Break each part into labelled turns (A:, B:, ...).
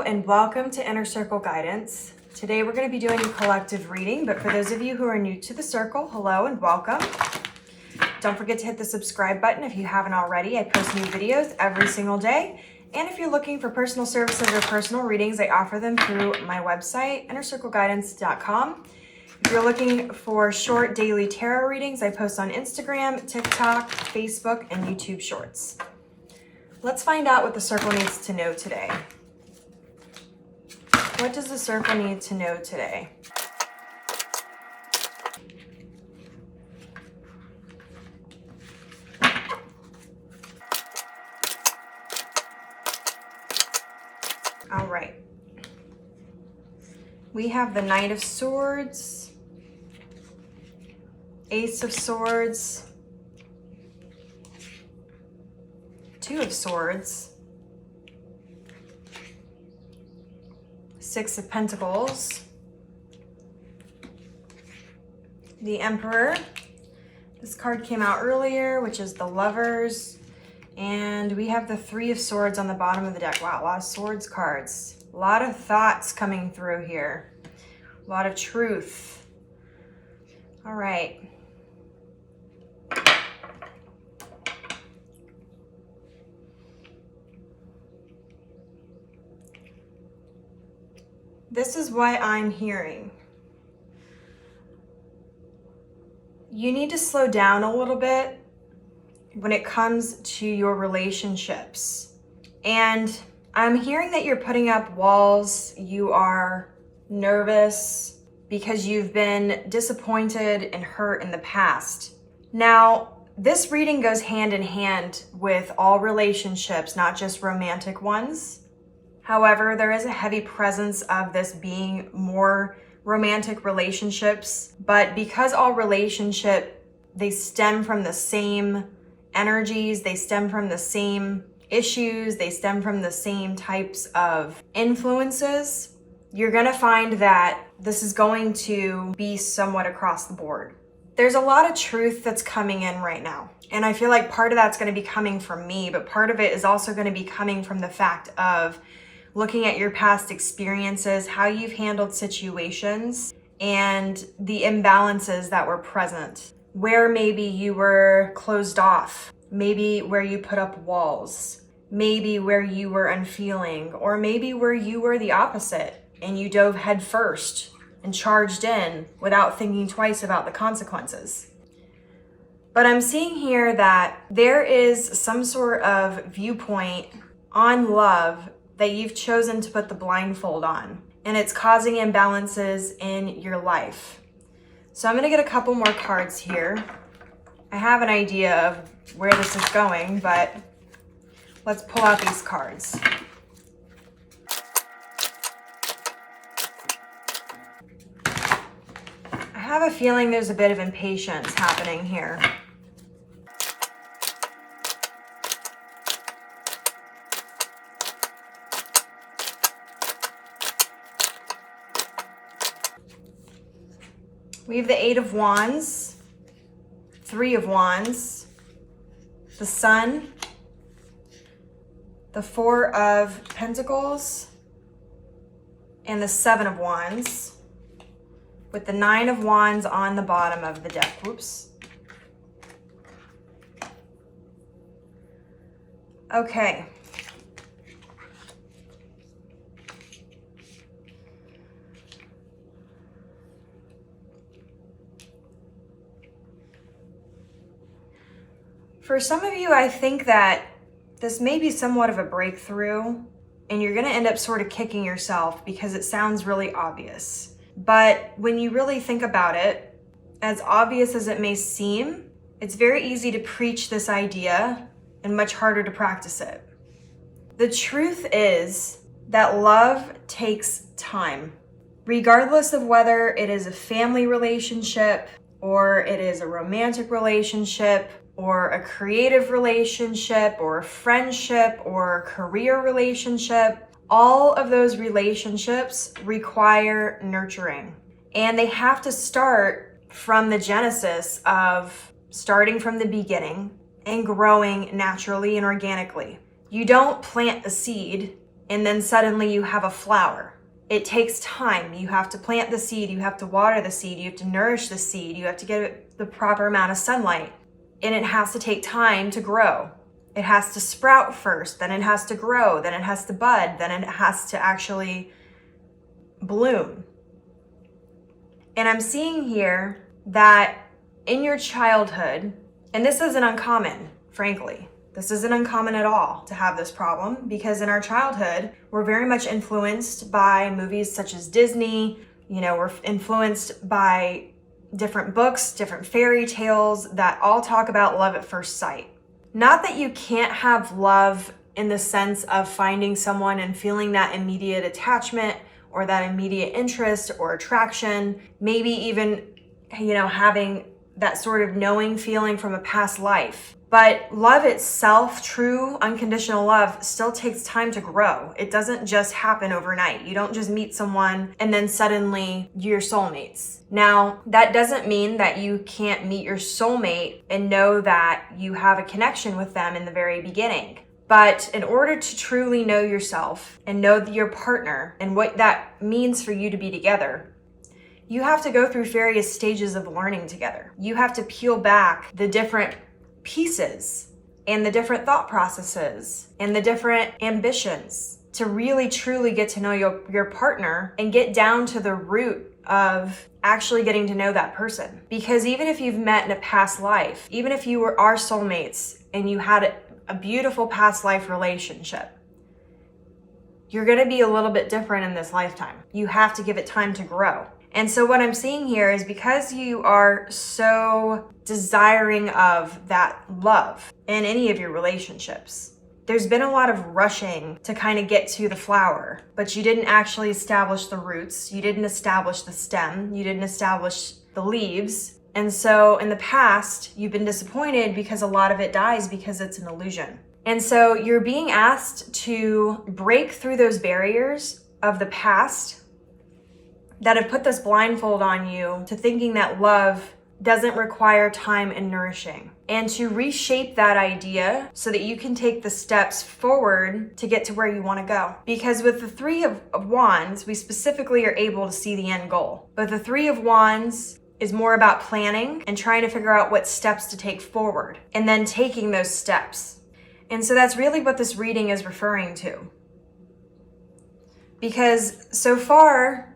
A: and welcome to Inner Circle Guidance. Today we're going to be doing a collective reading, but for those of you who are new to the circle, hello and welcome. Don't forget to hit the subscribe button if you haven't already. I post new videos every single day. And if you're looking for personal services or personal readings, I offer them through my website, innercircleguidance.com. If you're looking for short daily tarot readings, I post on Instagram, TikTok, Facebook, and YouTube Shorts. Let's find out what the circle needs to know today. What does the circle need to know today? All right. We have the Knight of Swords, Ace of Swords, Two of Swords, Six of Pentacles, the Emperor. This card came out earlier, which is the Lovers. And we have the Three of Swords on the bottom of the deck. Wow, a lot of swords cards. A lot of thoughts coming through here. A lot of truth. All right. This is what I'm hearing. You need to slow down a little bit when it comes to your relationships. And I'm hearing that you're putting up walls. You are nervous because you've been disappointed and hurt in the past. Now, this reading goes hand in hand with all relationships, not just romantic ones. However, there is a heavy presence of this being more romantic relationships, but because all relationship, they stem from the same energies, they stem from the same issues, they stem from the same types of influences, you're gonna find that this is going to be somewhat across the board. There's a lot of truth that's coming in right now. And I feel like part of that's gonna be coming from me, but part of it is also gonna be coming from the fact of looking at your past experiences, how you've handled situations, and the imbalances that were present. Where maybe you were closed off, maybe where you put up walls, maybe where you were unfeeling, or maybe where you were the opposite and you dove head first and charged in without thinking twice about the consequences. But I'm seeing here that there is some sort of viewpoint on love that you've chosen to put the blindfold on, and it's causing imbalances in your life. So I'm gonna get a couple more cards here. I have an idea of where this is going, but let's pull out these cards. I have a feeling there's a bit of impatience happening here. We have the Eight of Wands, Three of Wands, the Sun, the Four of Pentacles, and the Seven of Wands, with the Nine of Wands on the bottom of the deck. Whoops. Okay. For some of you, I think that this may be somewhat of a breakthrough, and you're gonna end up sort of kicking yourself because it sounds really obvious. But when you really think about it, as obvious as it may seem, it's very easy to preach this idea and much harder to practice it. The truth is that love takes time. Regardless of whether it is a family relationship, or it is a romantic relationship, or a creative relationship, or a friendship, or a career relationship, all of those relationships require nurturing. And they have to start from the genesis of starting from the beginning and growing naturally and organically. You don't plant a seed and then suddenly you have a flower. It takes time. You have to plant the seed, you have to water the seed, you have to nourish the seed, you have to give it the proper amount of sunlight, and it has to take time to grow. It has to sprout first, then it has to grow, then it has to bud, then it has to actually bloom. And I'm seeing here that in your childhood, and this isn't uncommon, frankly. This isn't uncommon at all to have this problem, because in our childhood, we're very much influenced by movies such as Disney. We're influenced by different books, different fairy tales that all talk about love at first sight. Not that you can't have love in the sense of finding someone and feeling that immediate attachment or that immediate interest or attraction, maybe even, having that sort of knowing feeling from a past life. But love itself, true unconditional love, still takes time to grow. It doesn't just happen overnight. You don't just meet someone and then suddenly you're soulmates. Now, that doesn't mean that you can't meet your soulmate and know that you have a connection with them in the very beginning. But in order to truly know yourself and know your partner and what that means for you to be together, you have to go through various stages of learning together. You have to peel back the different pieces and the different thought processes and the different ambitions to really truly get to know your partner and get down to the root of actually getting to know that person. Because even if you've met in a past life, even if you are soulmates and you had a beautiful past life relationship, you're going to be a little bit different in this lifetime. You have to give it time to grow. And so what I'm seeing here is because you are so desiring of that love in any of your relationships, there's been a lot of rushing to kind of get to the flower, but you didn't actually establish the roots. You didn't establish the stem. You didn't establish the leaves. And so in the past, you've been disappointed because a lot of it dies because it's an illusion. And so you're being asked to break through those barriers of the past that have put this blindfold on you to thinking that love doesn't require time and nourishing, and to reshape that idea so that you can take the steps forward to get to where you want to go. Because with the Three of Wands, we specifically are able to see the end goal. But the Three of Wands is more about planning and trying to figure out what steps to take forward and then taking those steps. And so that's really what this reading is referring to. Because so far,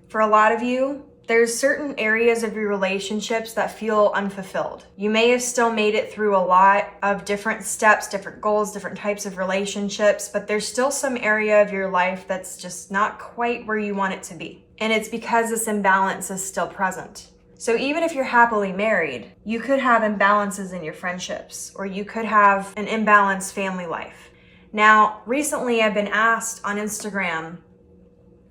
A: for a lot of you, there's certain areas of your relationships that feel unfulfilled. You may have still made it through a lot of different steps, different goals, different types of relationships, but there's still some area of your life that's just not quite where you want it to be. And it's because this imbalance is still present. So even if you're happily married, you could have imbalances in your friendships, or you could have an imbalanced family life. Now, recently I've been asked on Instagram,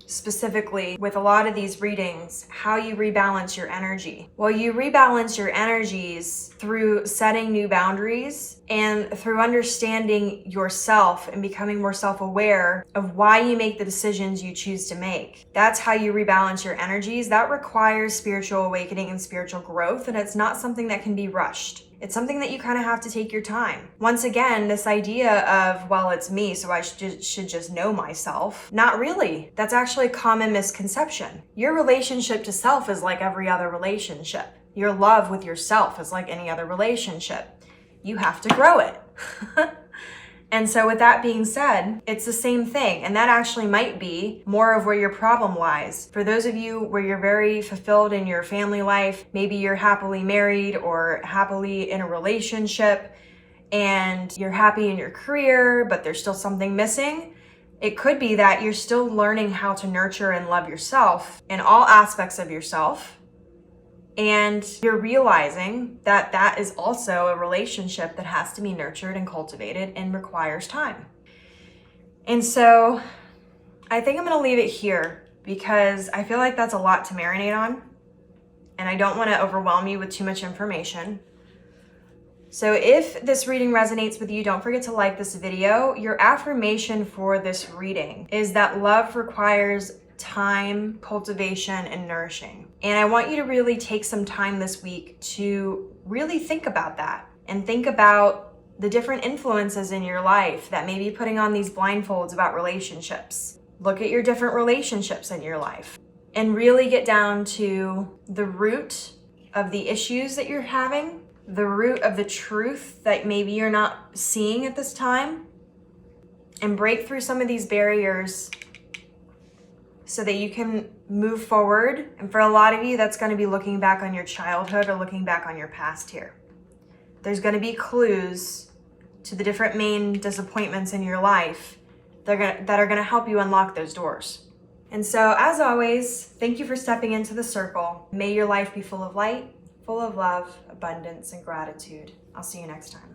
A: specifically with a lot of these readings, how you rebalance your energy. Well, you rebalance your energies through setting new boundaries and through understanding yourself and becoming more self-aware of why you make the decisions you choose to make. That's how you rebalance your energies. That requires spiritual awakening and spiritual growth, and it's not something that can be rushed. It's something that you kind of have to take your time. Once again, this idea of, well, it's me, so I should just know myself. Not really. That's actually a common misconception. Your relationship to self is like every other relationship. Your love with yourself is like any other relationship. You have to grow it. And so with that being said, it's the same thing. And that actually might be more of where your problem lies. For those of you where you're very fulfilled in your family life, maybe you're happily married or happily in a relationship, and you're happy in your career, but there's still something missing. It could be that you're still learning how to nurture and love yourself in all aspects of yourself. And you're realizing that that is also a relationship that has to be nurtured and cultivated and requires time. And so I think I'm going to leave it here because I feel like that's a lot to marinate on. And I don't want to overwhelm you with too much information. So if this reading resonates with you, don't forget to like this video. Your affirmation for this reading is that love requires time, cultivation, and nourishing. And I want you to really take some time this week to really think about that and think about the different influences in your life that may be putting on these blindfolds about relationships. Look at your different relationships in your life and really get down to the root of the issues that you're having, the root of the truth that maybe you're not seeing at this time, and break through some of these barriers so that you can move forward. And for a lot of you, that's going to be looking back on your childhood or looking back on your past here. There's going to be clues to the different main disappointments in your life that are going to help you unlock those doors. And so, as always, thank you for stepping into the circle. May your life be full of light, full of love, abundance, and gratitude. I'll see you next time.